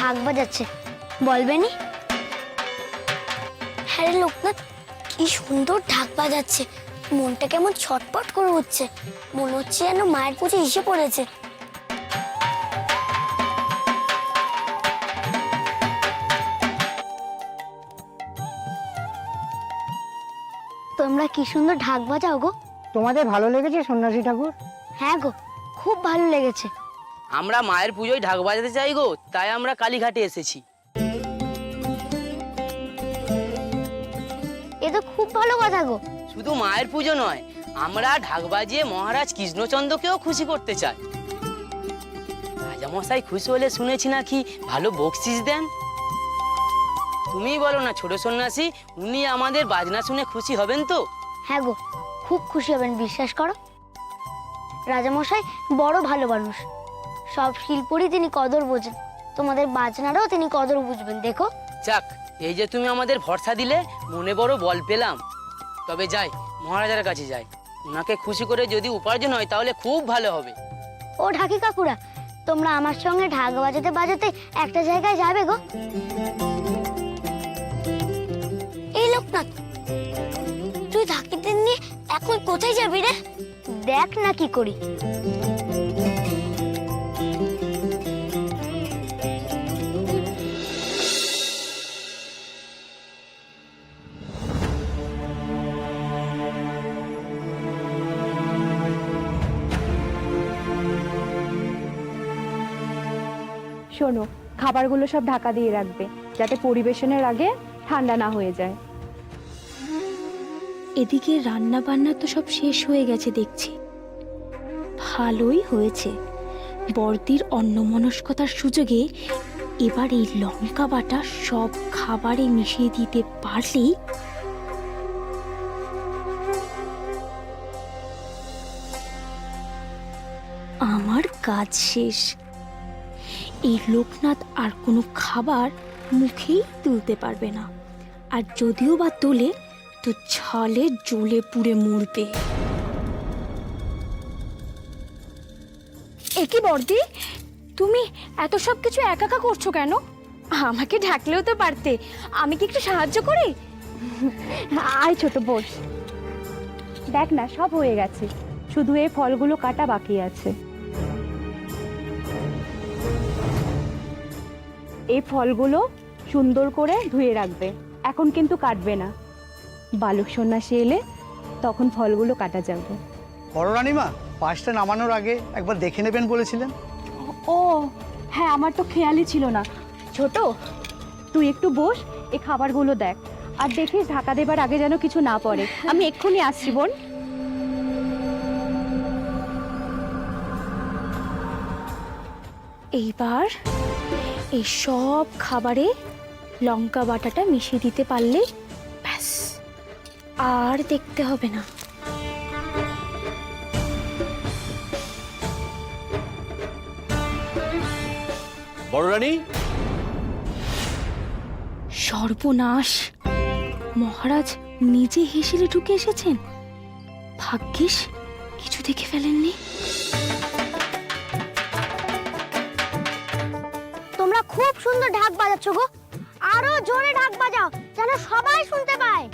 ঢাক বাজাচ্ছে, বলবে নি? হ্যাঁ রে লোকনাথ, কি সুন্দর ঢাক বাজাচ্ছে, মনটা কেমন ছটপট করে উঠছে, মনে হচ্ছে যেন মায়ের পুজো এসে পড়েছে। তোমরা কি সুন্দর ঢাক বাজাও গো। তোমাদের ভালো লেগেছে সন্ন্যাসী ঠাকুর? হ্যাঁ গো, খুব ভালো লেগেছে। আমরা মায়ের পুজোয় ঢাক বাজাতে চাই গো, তাই আমরা কালীঘাটে এসেছি। এ তো খুব ভালো কথা গো। শুধু মায়ের পুজো নয়, আমরা ঢাক বাজিয়ে মহারাজ কৃষ্ণচন্দ্রকেও খুশি করতে চাই। রাজামশাই খুশি হলে শুনেছি নাকি ভালো বকশিস দেন। তুমিই বলো না ছোট সন্ন্যাসী, উনি আমাদের বাজনা শুনে খুশি হবেন তো? হ্যাঁ গো, খুব খুশি হবেন, বিশ্বাস করো। রাজামশাই বড় ভালো মানুষ, সব শিল্পরই তিনি কদর বোঝেন, তোমাদের বাজনারও তিনি কদর বুঝবেন। দেখো যাক, এই যে তুমি আমাদের ভরসা দিলে, মনে বড় বল পেলাম। তবে যাই, মহারাজার কাছে যাই, ওনাকে খুশি করে যদি উপার্জন হয় তাহলে খুব ভালো হবে। ও ঢাকি কাকুরা, তোমরা আমার সঙ্গে ঢাক বাজাতে বাজাতে একটা জায়গায় যাবে গো। এই লোকনাথ, তুই ঢাকিদের নিয়ে এখন কোথায় যাবি রে? দেখ না কি করি। শোনো, খাবারগুলো সব ঢাকা দিয়ে রাখবে, যাতে পরিবেশনের আগে ঠান্ডা না হয়ে যায়। এদিকে রান্না বান্না তো সব শেষ হয়ে গেছে দেখছি। ভালোই হয়েছে, বর্দির অন্যমনস্কতার সুযোগে এবার এই লঙ্কা বাটা সব খাবারে মিশিয়ে দিতে পারলেই আমার কাজ শেষ। এই লোকনাথ আর কোনো খাবার মুখেই তুলতে পারবে না, আর যদিও বা তোলে তো ছালে জ্বলে পুড়ে মরবে। একি বর্দি, তুমি এত সব কিছু একা একা করছো কেন? আমাকে ঢাকলেও তো পারতে, আমি কি একটু সাহায্য করি? আয় ছোট বোস, দেখ না সব হয়ে গেছে, শুধু এই ফলগুলো কাটা বাকি আছে। এই ফলগুলো সুন্দর করে ধুয়ে রাখবে, এখন কিন্তু কাটবে না। বালক সন্ন্যাসী এলে তখন ফলগুলো কাটা যাবে। বড় রানীমা, পাঁচটা নামানোর আগে একবার দেখে নেবেন বলেছিলেন। ও হ্যাঁ, আমার তো খেয়ালই ছিল না। ছোট, তুই একটু বস, এই খাবারগুলো দেখ, আর দেখিস ঢাকা দেবার আগে যেন কিছু না পড়ে। আমি এক্ষুনি আসছি বোন। এইবার এই সব খাবারে লঙ্কা বাটাটা মিশিয়ে দিতে পারলে ব্যাস, আর দেখতে হবে না। বড় রানী, সর্বনাশ, মহারাজ নিজে হেসেলে ঢুকে এসেছেন। ভাগ্যিস কিছু দেখে ফেলেননি। তোমরা খুব সুন্দর ঢাক বাজাচ্ছ গো, আরো জোরে ঢাক বাজাও যেন সবাই শুনতে পায়।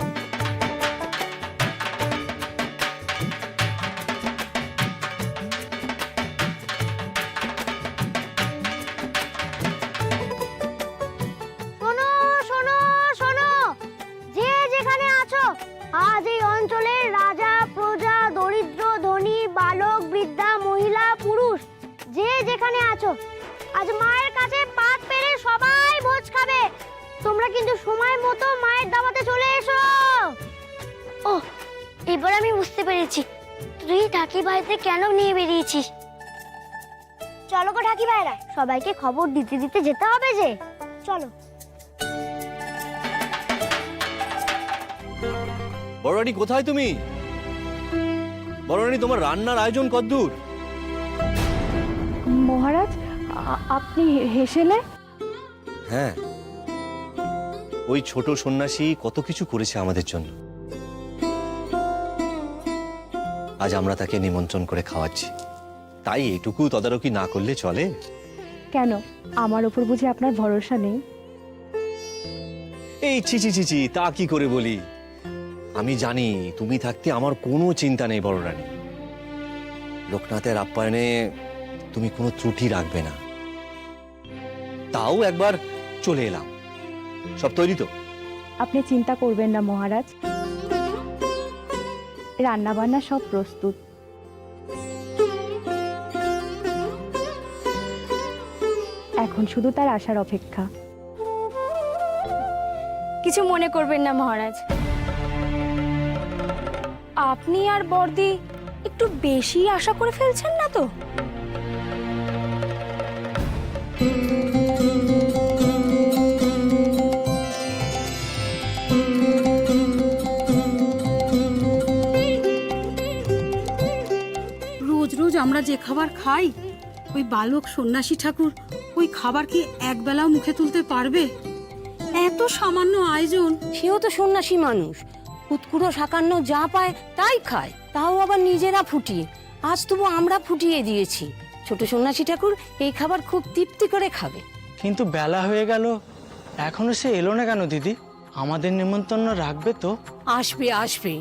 শোনো শোনো শোনো, যে যেখানে আছো, আজ এই অঞ্চলের রাজা প্রজা দরিদ্র ধনী বালক বৃদ্ধা মহিলা পুরুষ, যে যেখানে আছো, আজ মায়ের কাছে পাত পেরে সবাই ভোজ খাবে। তোমরা কিন্তু সময় মতো মায়ের দাওয়াতে চলে এসো। ও, এবার আমি বুঝতে পেরেছি তুই ঢাকি ভাইতে কেন নিয়ে বেরিয়েছিস। চলো গো ঢাকি ভাইরা, সবাইকে খবর দিতে দিতে যেতে হবে যে। চলো। বড় রানী কোথায় তুমি? বড় রানী, তোমার রান্নার আয়োজন কদ্দূর? মহারাজ, আপনি হেসেলে? হ্যাঁ, ওই ছোট সন্ন্যাসী কত কিছু করেছে আমাদের জন্য, আজ আমরা তাকে নিমন্ত্রণ করে খাওয়াচ্ছি, তাই এটুকু তদারকি না করলে চলে? কেন আমার ওপর বুঝি আপনার ভরসা নেই? এই ছি ছি ছি ছি, তা কি করে বলি? আমি জানি তুমি থাকতে আমার কোনো চিন্তা নেই বড় রানী। লোকনাথের আপ্যায়নে তুমি কোনো ত্রুটি রাখবে না। তাও একবার চলে এলাম। সব তৈরি তো? আপনি চিন্তা করবেন না মহারাজ, রান্না বান্না সব প্রস্তুত। এখন শুধু তার আসার অপেক্ষা। কিছু মনে করবেন না মহারাজ, আপনি আর বর্দি একটু বেশি আশা করে ফেলছেন না তো? রোজ রোজ আমরা যে খাবার খাই, ওই বালক সন্ন্যাসী ঠাকুর ওই খাবার কি একবেলাও মুখে তুলতে পারবে? এত সামান্য আয়োজন। সেও তো সন্ন্যাসী মানুষ, কুতকুড়ো সাকান্ন যা পায় তাই খায়, তাও আবার নিজেরা ফুটিয়ে। আজ তবু আমরা ফুটিয়ে দিয়েছি, ছোট সন্ন্যাসী ঠাকুর এই খাবার খুব তৃপ্তি করে খাবে। কিন্তু বেলা হয়ে গেল, এখনো সে এলো না কেন দিদি? আমাদের নিমন্ত্রণ রাখবে তো? আসবে আসবে,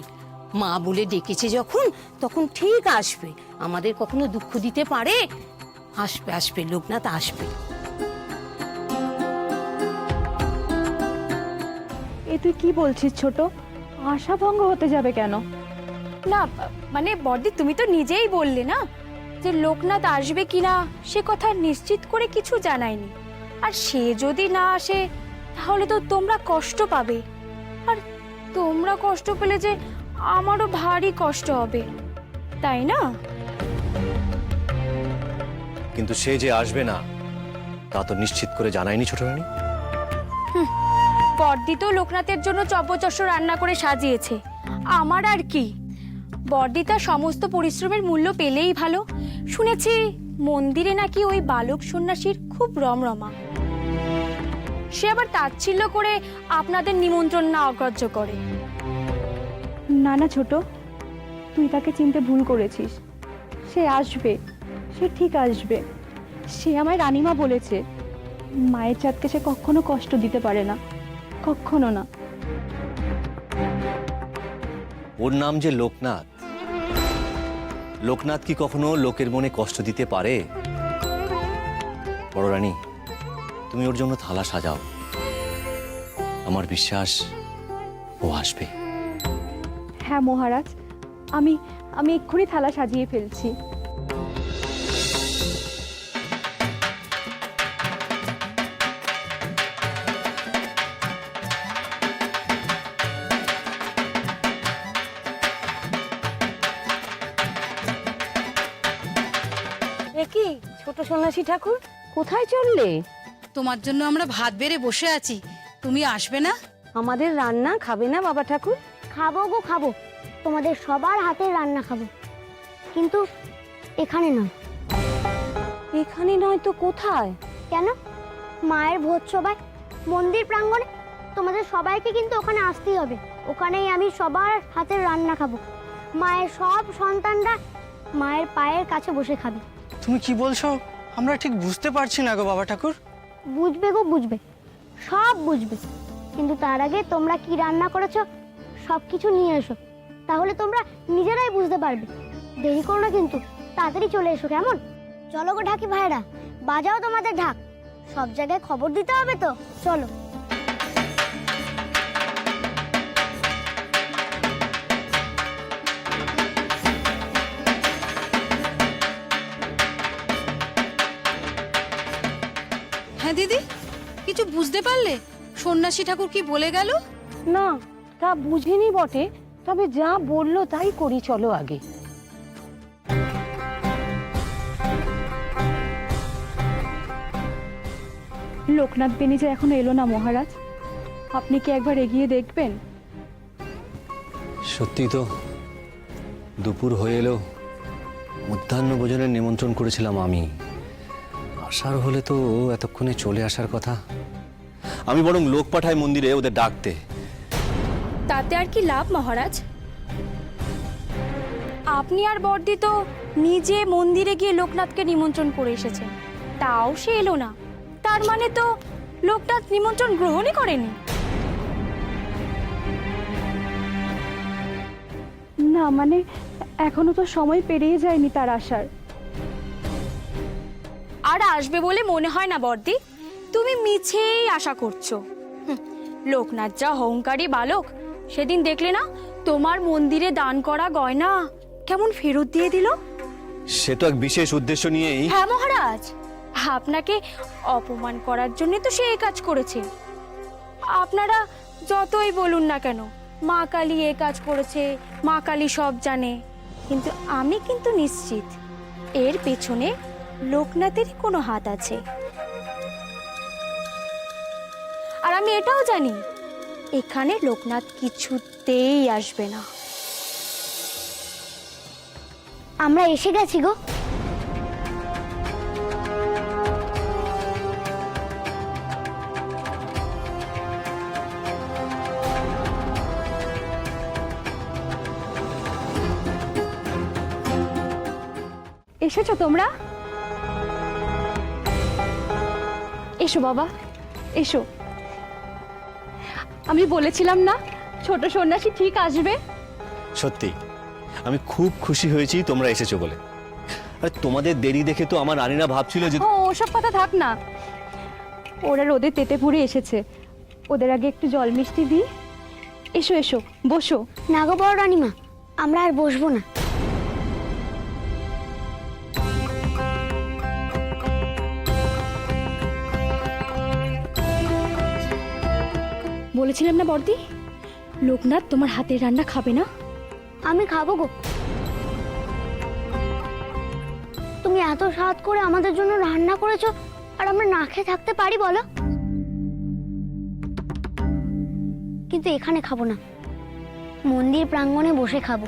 মা বলে ডেকেছে যখন, তখন ঠিক আসবে। আমাদের কখনো দুঃখ দিতে পারে? আসবে আসবে, লোকনাথ আসবে। এ তুই কি বলছিস ছোট? আশা ভঙ্গ হতে যাবে কেন? না মানে বর্দি, তুমি তো নিজেই বললে না যে লোকনাথ আসবে কিনা সে কথা নিশ্চিত করে কিছু জানায়নি। আর সে যদি না আসে তাহলে তো তোমরা কষ্ট পাবে, আর তোমরা কষ্ট পেলে যে আমারও ভারী কষ্ট হবে, তাই না? কিন্তু সে যে আসবে না তা তো নিশ্চিত করে জানায়নি ছোট রানী। বর্দি তো লোকনাথের জন্য চপচস্য রান্না করে সাজিয়েছে, আমার আর কি। বর্দি তার সমস্ত পরিশ্রমের মূল্য পেলেই ভালো। শুনেছি মন্দিরে নাকি ওই বালক সন্ন্যাসীর খুব রমরমা, সে আবার তাচ্ছিল্য করে আপনাদের নিমন্ত্রণ না অগ্রাহ্য করে। না না ছোট, তুই তাকে চিনতে ভুল করেছিস। সে আসবে, সে ঠিক আসবে। সে আমায় রানীমা বলেছে, মায়ের চাঁদকে সে কখনো কষ্ট দিতে পারে না, কখনো না। ওর নাম যে লোকনাথ, লোকনাথ কি কখনো লোকের মনে কষ্ট দিতে পারে? বড় রানী, তুমি ওর জন্য থালা সাজাও, আমার বিশ্বাস ও আসবে। হ্যাঁ মহারাজ, আমি এক্ষুনি থালা সাজিয়ে ফেলছি। কি ছোট সন্ন্যাসী ঠাকুর, কোথায় চললে? তোমার জন্য আমরা ভাত বেড়ে বসে আছি, তুমি আসবে না? আমাদের রান্না খাবে না বাবা ঠাকুর? খাবো গো খাবো, তোমাদের সবার হাতের রান্না খাবো, কিন্তু এখানে নয়। এখানে নয় তো কোথায়? কেন? মায়ের ভোজ সভায় মন্দির প্রাঙ্গণে। তোমাদের সবাইকে কিন্তু ওখানে আসতেই হবে। ওখানেই আমি সবার হাতের রান্না খাবো। মায়ের সব সন্তানরা মায়ের পায়ের কাছে বসে খাবে। তুমি কি বলছো? আমরা ঠিক বুঝতে পারছি না গো বাবা ঠাকুর। বুঝবে গো বুঝবে, সব বুঝবে, কিন্তু তার আগে তোমরা কি রান্না করেছো সব কিছু নিয়ে এসো, তাহলে তোমরা নিজেরাই বুঝতে পারবে। দেরি করো না কিন্তু, তাড়াতাড়ি চলে এসো কেমন? চলো গো ঢাকি ভাইরা, বাজাও তোমাদের ঢাক, সব জায়গায় খবর দিতে হবে তো, চলো। হ্যাঁ দিদি, কিছু বুঝতে পারলে সন্ন্যাসী ঠাকুর কি বলে গেল? না, তা বুঝিনি বটে, তবে যা বললো তাই করি, চলো আগে। লোকনাথ বেনি যে এখনো এলো না মহারাজ, আপনি কি একবার এগিয়ে দেখবেন? সত্যি তো, দুপুর হয়ে এলো, মধ্যাহ্ন ভোজনের নিমন্ত্রণ করেছিলাম আমি। আসার হলে তো এতক্ষণে চলে আসার কথা। আমি বরং লোক পাঠাই মন্দিরে ওদের ডাকতে। তাতে আর কি লাভ মহারাজ? আপনি আর বর্দি তো নিজে মন্দিরে গিয়ে লোকনাথকে নিমন্ত্রণ করে এসেছেন, তাও সে এলো না, তার মানে তো লোকটা নিমন্ত্রণ গ্রহণই করেনি। না মানে এখনো তো সময় পেরিয়ে যায়নি তার আসার। আর আসবে বলে মনে হয় না বর্দি, তুমি মিছেই আশা করছো। লোকনাথ যা অহংকারী বালক, সেদিন দেখলে না তোমার মন্দিরে দান করা গয়না কেমন ফেরত দিয়ে দিল। সে তো এক বিশেষ উদ্দেশ্য নিয়েই। হ্যাঁ মহারাজ, আপনাকে অপমান করার জন্য তো সে এই কাজ করেছে। আপনারা যতই বলুন না কেন মা কালী এ কাজ করেছে, মা কালী সব জানে, কিন্তু আমি কিন্তু নিশ্চিত এর পেছনে লোকনাথেরই কোনো হাত আছে। আর আমি এটাও জানি এখানে লোকনাথ কিছুতেই আসবে না। আমরা এসে গেছি গো। এসেছো তোমরা? এসো বাবা, এসো। আমি বলেছিলাম না ছোট সন্ন্যাসী ঠিক আসবে। সত্যি আমি খুব খুশি হয়েছি তোমরা এসেছো বলে। আর তোমাদের দেরি দেখে তো আমার রানীরা ভাবছিল যে ও ওসব কথা থাক না, ওরা রোদে তেতে পুড়ে এসেছে, ওদের আগে একটু জল মিষ্টি দিই। এসো এসো, বসো। না গো বড় রানীমা, আমরা আর বসবো না। বলেছিলাম না বর্দি, লোকনাথ তোমার হাতের রান্না খাবে না। আমি খাবো গো। তুমি এত স্বাদ করে আমাদের জন্য রান্না করেছো, আর আমরা না খেয়ে থাকতে পারি বলো? কিন্তু এখানে খাবো না, মন্দির প্রাঙ্গণে বসে খাবো।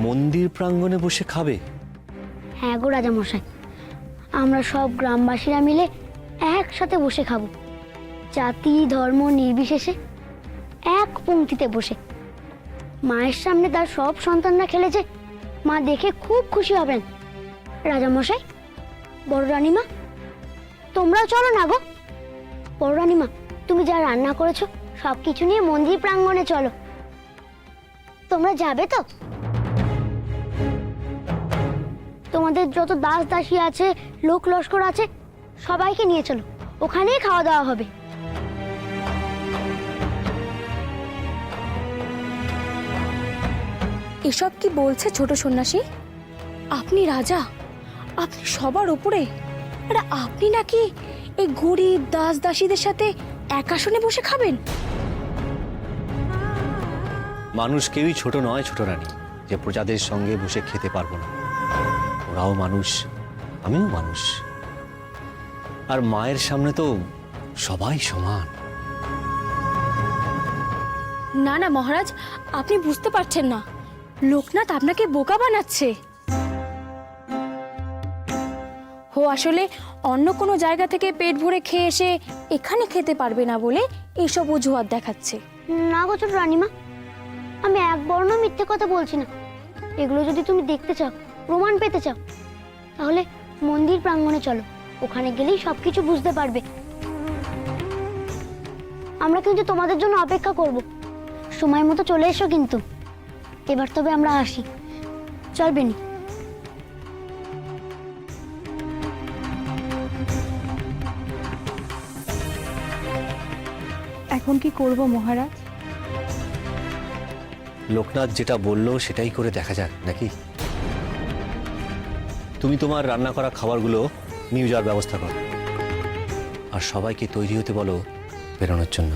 মন্দির প্রাঙ্গণে বসে খাবে? হ্যাঁ গো রাজামশাই, আমরা সব গ্রামবাসীরা মিলে একসাথে বসে খাবো, জাতি ধর্ম নির্বিশেষে এক পংক্তিতে বসে। মায়ের সামনে তার সব সন্তানরা খেলেছে, মা দেখে খুব খুশি হবেন। রাজামশাই, বড় রানীমা, তোমরাও চলো না গো। বড় রানীমা, তুমি যা রান্না করেছো সব কিছু নিয়ে মন্দির প্রাঙ্গণে চলো। তোমরা যাবে তো? তোমাদের যত দাস দাসী আছে, লোক লস্কর আছে, সবাইকে নিয়ে চলো, ওখানেই খাওয়া দাওয়া হবে। এসব কি বলছে ছোট সন্ন্যাসী? আপনি রাজা, আপনি সবার উপরে, আর আপনি নাকি এই গরিব দাস দাসীদের সাথে এক আসনে বসে খাবেন? মানুষ কেউই ছোট নয় ছোট রানী, যে প্রজাদের সঙ্গে বসে খেতে পারবো না। ওরাও মানুষ, আমিও মানুষ, আর মায়ের সামনে তো সবাই সমান। না না মহারাজ, আপনি বুঝতে পারছেন না, লোকনাথ আপনাকে বোকা বানাচ্ছে। ও আসলে অন্য কোনো জায়গা থেকে পেট ভরে খেয়ে এসে এখানে খেতে পারবে না বলে এইসব অজুহাত দেখাচ্ছে। না গো ছোট রানীমা, আমি এক বর্ণ মিথ্যে কথা বলছি না। এগুলো যদি তুমি দেখতে চাও, প্রমাণ পেতে চাও, তাহলে মন্দির প্রাঙ্গণে চলো, ওখানে গেলেই সবকিছু বুঝতে পারবে। আমরা কিন্তু তোমাদের জন্য অপেক্ষা করব, সময় মতো চলে এসো কিন্তু। এবার তবে আমরা আসি, চলবে নি? এখন কি করব মহারাজ? লোকনাথ যেটা বললো সেটাই করে দেখা যাক নাকি। তুমি তোমার রান্না করা খাবারগুলো নিয়ে যাওয়ার ব্যবস্থা করো, আর সবাইকে তৈরি হতে বলো বেরোনোর জন্য।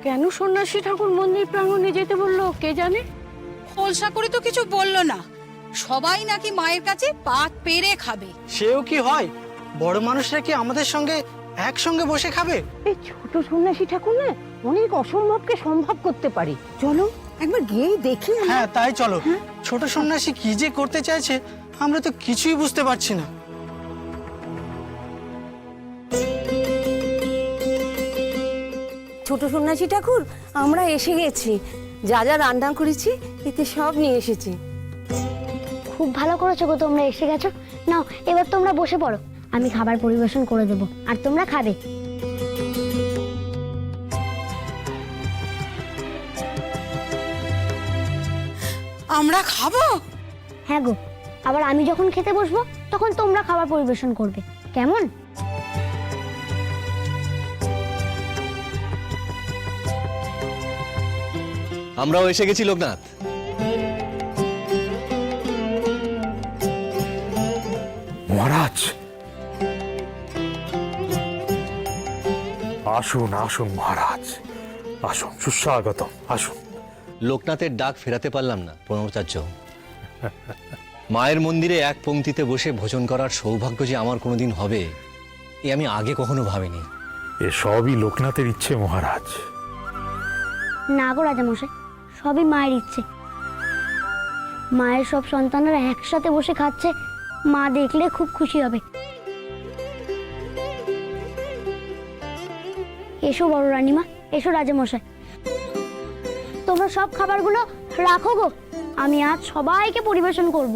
কেন সন্ন্যাসী ঠাকুর মন্দির প্রাঙ্গণে যেতে বললো কে জানে? খোলসা করে তো কিছু বললো না, সবাই নাকি মায়ের কাছে পাত পেরে খাবে। সেও কি হয়? বড় মানুষরা কি আমাদের সঙ্গে একসঙ্গে বসে খাবে? এই ছোট সন্ন্যাসী ঠাকুর না অনেক অসম্ভবকে সম্ভব করতে পারি। চলো একবার গিয়েই দেখি। হ্যাঁ তাই চলো। ছোট সন্ন্যাসী কি যে করতে চাইছে আমরা তো কিছুই বুঝতে পারছি না। ছোট সন্ন্যাসী ঠাকুর, আমরা এসে গেছি। যা যা রান্না করেছি এতে সব নিয়ে এসেছি। খুব ভালো করেছো গো, তোমরা এসে গেছো। নাও এবার তোমরা বসে পড়ো, আমি খাবার পরিবেশন করে দেবো আর তোমরা খাবে। আমরা খাবো? হ্যাঁ গো, আবার আমি যখন খেতে বসবো তখন তোমরা খাবার পরিবেশন করবে, কেমন? আমরাও এসে গেছি লোকনাথ। মহারাজ, আসুন আসুন মহারাজ, আসুন, সুস্বাগতম, আসুন। লোকনাথের ডাক ফেরাতে পারলাম না প্রণবাচার্য। মায়ের মন্দিরে এক পংক্তিতে বসে ভোজন করার সৌভাগ্য যে আমার কোনোদিন হবে এ আমি আগে কখনো ভাবিনি। এ সবই লোকনাথের ইচ্ছে মহারাজ। না গো রাজামশাই, সবই মায়ের ইচ্ছে। মায়ের সব সন্তানরা একসাথে বসে খাচ্ছে, মা দেখলে খুব খুশি হবে। এসো বড় রানীমা, এসো রাজামশাই, তোমরা সব খাবারগুলো রাখো গো, আমি আজ সবাইকে পরিবেশন করব।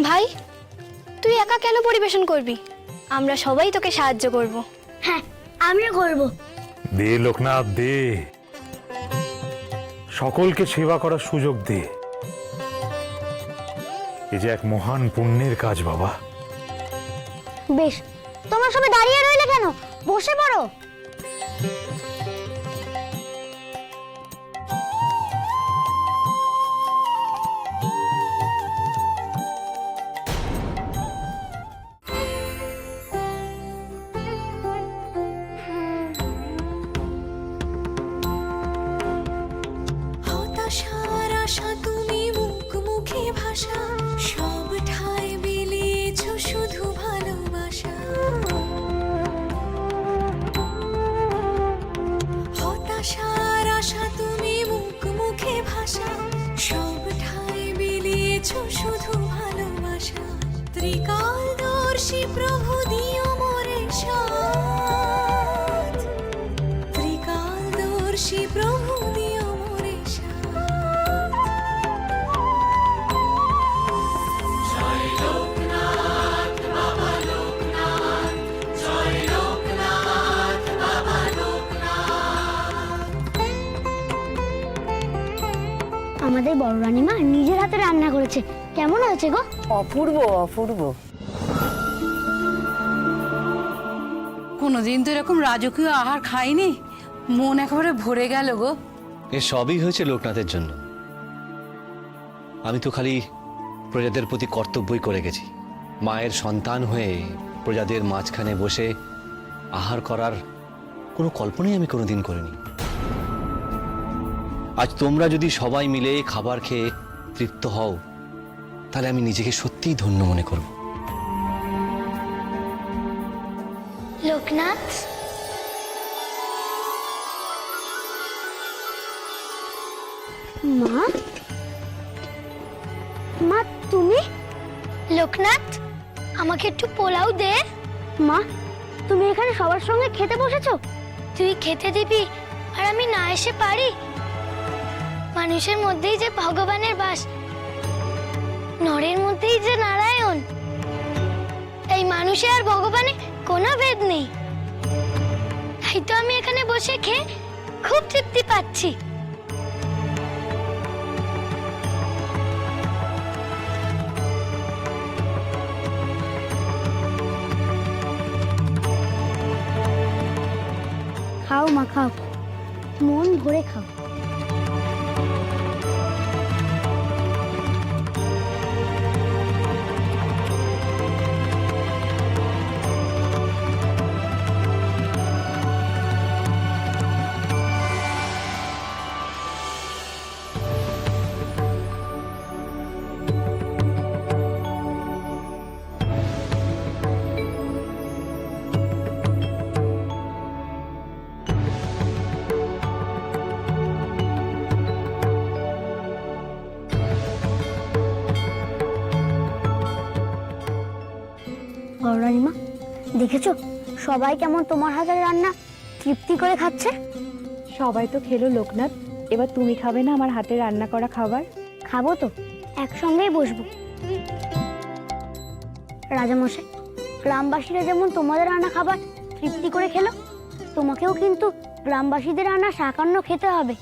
ভাই, তুই একা কেন পরিবেশন করবি? আমরা সবাই তোকে সাহায্য করব। হ্যাঁ, আমিও করব। দে লোকনাথ দে, সকলকে সেবা করার সুযোগ দে। এ যে এক মহান পুণ্যের কাজ বাবা। বেশ, তোমরা সবাই দাঁড়িয়ে রইলে কেন? বসে পড়ো। হতাশার আশা তুমি মুখ মুখে ভাষা, সব ঠায় বিলিয়েছ শুধু ভালোবাসা। হতাশার আশা তুমি মুখ মুখে ভাষা, সব ঠায় বিলিয়েছ শুধু ভালোবাসা। ত্রিকালদর্শী প্রভু দিও মোরে সাথ, ত্রিকালদর্শী প্রভু দিও মোরে সাথ। আমাদের বড় রানীমা নিজের হাতে রান্না করেছে, কেমন হয়েছে গো? অপূর্ব অপূর্ব। কোনোদিন তো এরকম রাজকীয় আহার খাইনি, মন একেবারে ভরে গেল গো। এ সবই হয়েছে লোকনাথের জন্য। আমি তো খালি প্রজাদের প্রতি কর্তব্যই করে গেছি। মায়ের সন্তান হয়ে প্রজাদের মাঝখানে বসে আহার করার কোনো কল্পনাই আমি কোনোদিন করিনি। আজ তোমরা যদি সবাই মিলে খাবার খেয়ে তৃপ্ত হও তাহলে আমি নিজেকে সত্যিই ধন্য মনে করব। লোকনাথ, মা, মা তুমি? লোকনাথ, আমাকে একটু পোলাও দে। মা, তুমি এখানে সবার সঙ্গে খেতে বসেছো? তুই খেতে দিবি আর আমি না এসে পারি? মানুষের মধ্যেই যে ভগবানের বাস, নরের মধ্যেই যে নারায়ণ। এই মানুষে আর ভগবানে কোনো ভেদ নেই। তাই তো আমি এখানে বসে খেয়ে খুব তৃপ্তি পাচ্ছি। খাও মা, খাও, মন ভরে খাও। বড় রানীমা, দেখেছো সবাই কেমন তোমার হাতের রান্না তৃপ্তি করে খাচ্ছে? সবাই তো খেলো লোকনাথ, এবার তুমি খাবে না আমার হাতে রান্না করা খাবার? খাবো তো, একসঙ্গেই বসবো। রাজামশাই, গ্রামবাসীরা যেমন তোমাদের রান্না খাবার তৃপ্তি করে খেলো, তোমাকেও কিন্তু গ্রামবাসীদের রান্না শাকান্ন খেতে হবে।